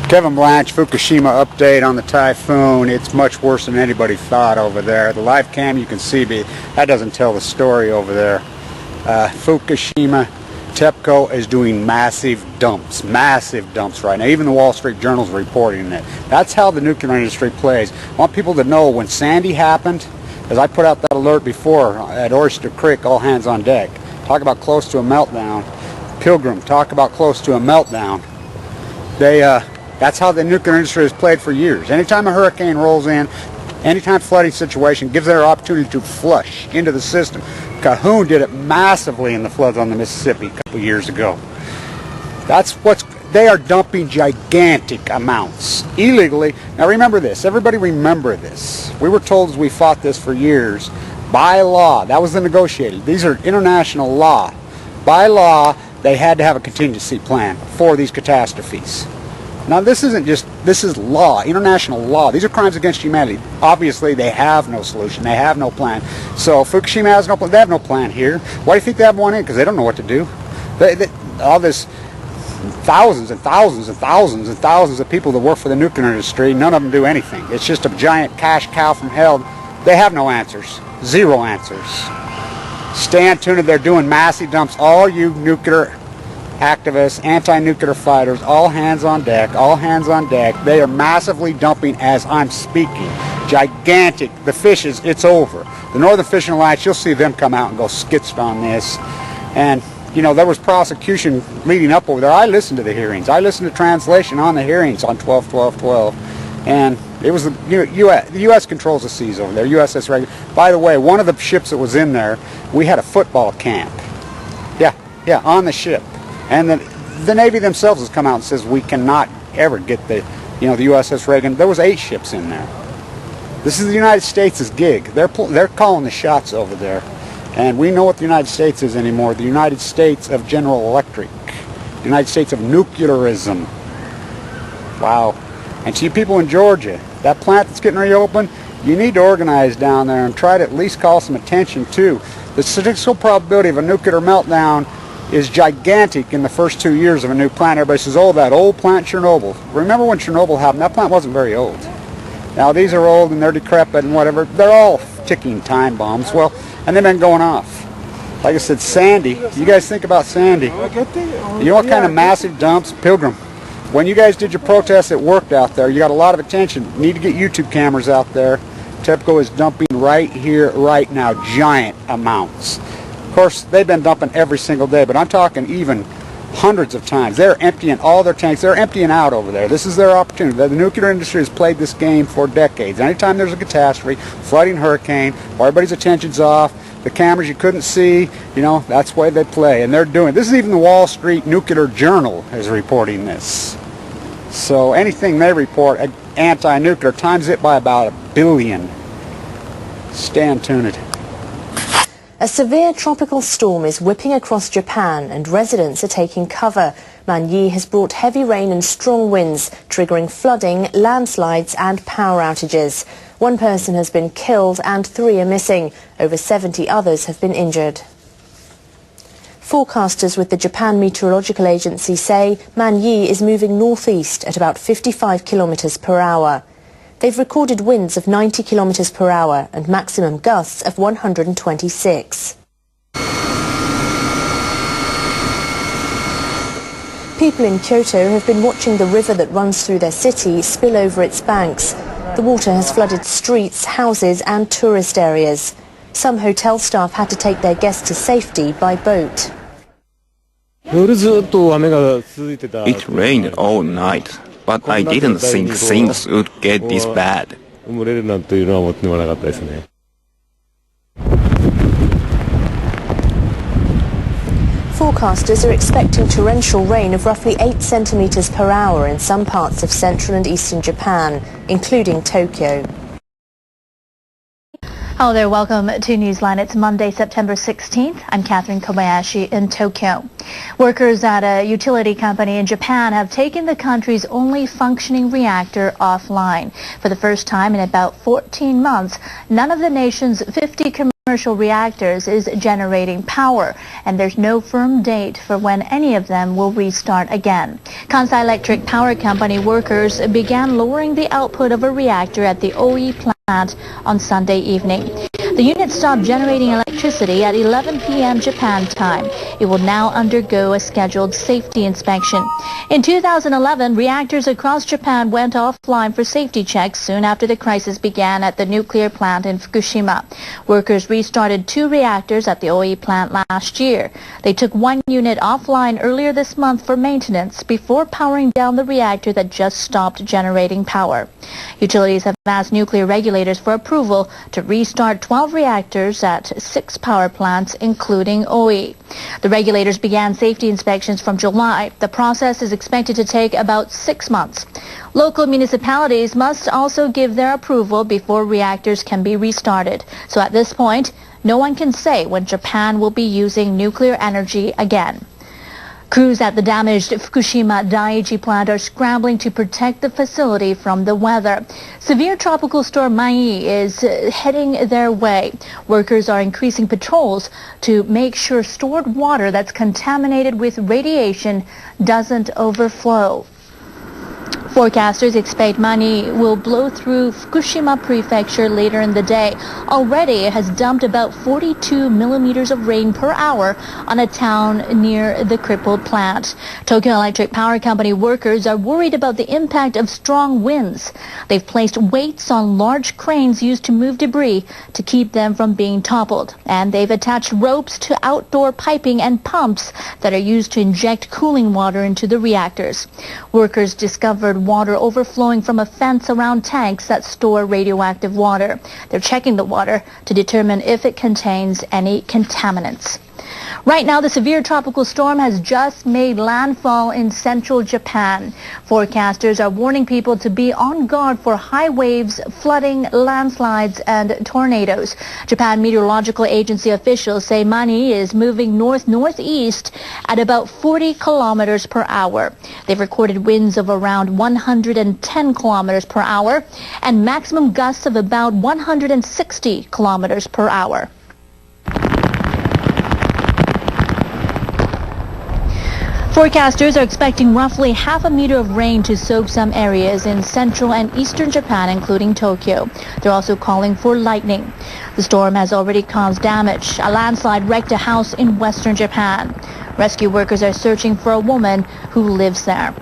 Kevin Blanche, Fukushima update on the typhoon. It's much worse than anybody thought over there. The live cam you can see, that doesn't tell the story over there. Fukushima, Tepco is doing massive dumps right now. Even the Wall Street Journal is reporting it. That's how the nuclear industry plays. I want people to know when Sandy happened, as I put out that alert before at Oyster Creek, all hands on deck. Talk about close to a meltdown. Pilgrim, talk about close to a meltdown. That's how the nuclear industry has played for years. Anytime a hurricane rolls in, anytime flooding situation gives their opportunity to flush into the system. Cahoon did it massively in the floods on the Mississippi a couple years ago. They are dumping gigantic amounts illegally. Now remember this, everybody remember this. We were told as we fought this for years, by law, that was the negotiated. These are international law. By law, they had to have a contingency plan for these catastrophes. Now this is law, international law. These are crimes against humanity. Obviously they have no solution, they have no plan. So Fukushima has no plan, they have no plan here. Why do you think they have one in? Because they don't know what to do. All this, thousands and thousands and thousands and thousands of people that work for the nuclear industry, none of them do anything. It's just a giant cash cow from hell. They have no answers, zero answers. Stay tuned, they're doing massive dumps. All you nuclear activists, anti-nuclear fighters, all hands on deck, all hands on deck. They are massively dumping as I'm speaking. Gigantic. The fishes, it's over. The Northern Fishing Alliance, you'll see them come out and go skitsed on this. And, you know, there was prosecution leading up over there. I listened to the hearings. I listened to translation on the hearings on 12/12/12. And it was the U.S. controls the seas over there, USS Reagan. By the way, one of the ships that was in there, we had a football camp. Yeah, on the ship. And the Navy themselves has come out and says we cannot ever get the USS Reagan. There was 8 ships in there. This is the United States' gig. They're calling the shots over there. And we know what the United States is anymore. The United States of General Electric. The United States of nuclearism. Wow. And to you people in Georgia, that plant that's getting ready to open, you need to organize down there and try to at least call some attention to. The statistical probability of a nuclear meltdown is gigantic in the first 2 years of a new plant. Everybody says, oh, that old plant Chernobyl. Remember when Chernobyl happened? That plant wasn't very old. Now these are old and they're decrepit and whatever. They're all ticking time bombs. Well, and they've been going off. Like I said, Sandy. You guys think about Sandy. You know what kind of massive dumps? Pilgrim. When you guys did your protests, it worked out there. You got a lot of attention. You need to get YouTube cameras out there. Tepco is dumping right here, right now, giant amounts. Of course, they've been dumping every single day, but I'm talking even hundreds of times. They're emptying all their tanks. They're emptying out over there. This is their opportunity. The nuclear industry has played this game for decades. Anytime there's a catastrophe, flooding, hurricane, everybody's attention's off, the cameras you couldn't see, that's the way they play. And they're doing it. This is even the Wall Street Nuclear Journal is reporting this. So anything they report anti-nuclear times it by about 1 billion. Stay tuned. A severe tropical storm is whipping across Japan and residents are taking cover. Man-yi has brought heavy rain and strong winds, triggering flooding, landslides and power outages. 1 person has been killed and 3 are missing. Over 70 others have been injured. Forecasters with the Japan Meteorological Agency say Man-yi is moving northeast at about 55 kilometers per hour. They've recorded winds of 90 kilometers per hour and maximum gusts of 126. People in Kyoto have been watching the river that runs through their city spill over its banks. The water has flooded streets, houses and tourist areas. Some hotel staff had to take their guests to safety by boat. It rained all night, but I didn't think things would get this bad. Forecasters are expecting torrential rain of roughly 8 centimeters per hour in some parts of central and eastern Japan, including Tokyo. Hello there, welcome to Newsline. It's Monday, September 16th. I'm Catherine Kobayashi in Tokyo. Workers at a utility company in Japan have taken the country's only functioning reactor offline. For the first time in about 14 months, none of the nation's 50 commercial reactors is generating power, and there's no firm date for when any of them will restart again. Kansai Electric Power Company workers began lowering the output of a reactor at the OE plant on Sunday evening. The unit stopped generating electricity at 11 p.m. Japan time. It will now undergo a scheduled safety inspection. In 2011, reactors across Japan went offline for safety checks soon after the crisis began at the nuclear plant in Fukushima. Workers restarted 2 reactors at the OE plant last year. They took 1 unit offline earlier this month for maintenance before powering down the reactor that just stopped generating power. Utilities have asked nuclear regulators for approval to restart 12 reactors at 6 power plants, including OE. The regulators began safety inspections from July. The process is expected to take about 6 months. Local municipalities must also give their approval before reactors can be restarted. So at this point, no one can say when Japan will be using nuclear energy again. Crews at the damaged Fukushima Daiichi plant are scrambling to protect the facility from the weather. Severe tropical storm Man-yi is heading their way. Workers are increasing patrols to make sure stored water that's contaminated with radiation doesn't overflow. Forecasters expect Man-yi will blow through Fukushima prefecture later in the day. Already, it has dumped about 42 millimeters of rain per hour on a town near the crippled plant. Tokyo Electric Power Company workers are worried about the impact of strong winds. They've placed weights on large cranes used to move debris to keep them from being toppled. And they've attached ropes to outdoor piping and pumps that are used to inject cooling water into the reactors. Workers discovered water overflowing from a fence around tanks that store radioactive water. They're checking the water to determine if it contains any contaminants. Right now, the severe tropical storm has just made landfall in central Japan. Forecasters are warning people to be on guard for high waves, flooding, landslides, and tornadoes. Japan Meteorological Agency officials say Man-yi is moving north-northeast at about 40 kilometers per hour. They've recorded winds of around 110 kilometers per hour and maximum gusts of about 160 kilometers per hour. Forecasters are expecting roughly half a meter of rain to soak some areas in central and eastern Japan, including Tokyo. They're also calling for lightning. The storm has already caused damage. A landslide wrecked a house in western Japan. Rescue workers are searching for a woman who lives there.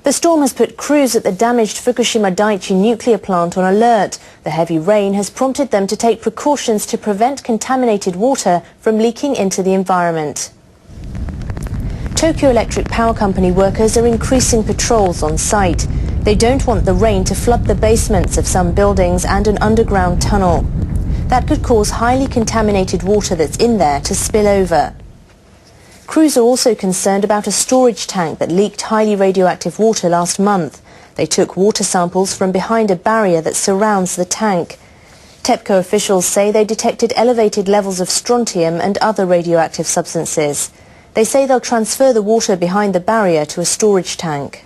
The storm has put crews at the damaged Fukushima Daiichi nuclear plant on alert. The heavy rain has prompted them to take precautions to prevent contaminated water from leaking into the environment. Tokyo Electric Power Company workers are increasing patrols on site. They don't want the rain to flood the basements of some buildings and an underground tunnel. That could cause highly contaminated water that's in there to spill over. Crews are also concerned about a storage tank that leaked highly radioactive water last month. They took water samples from behind a barrier that surrounds the tank. Tepco officials say they detected elevated levels of strontium and other radioactive substances. They say they'll transfer the water behind the barrier to a storage tank.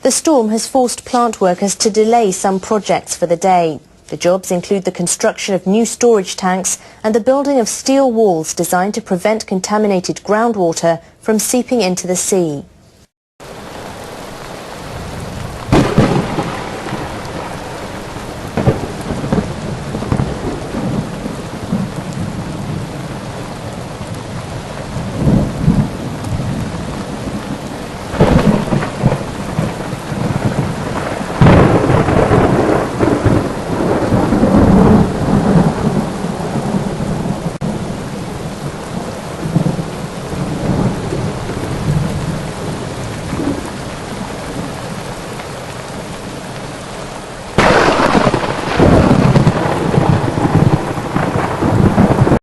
The storm has forced plant workers to delay some projects for the day. The jobs include the construction of new storage tanks and the building of steel walls designed to prevent contaminated groundwater from seeping into the sea.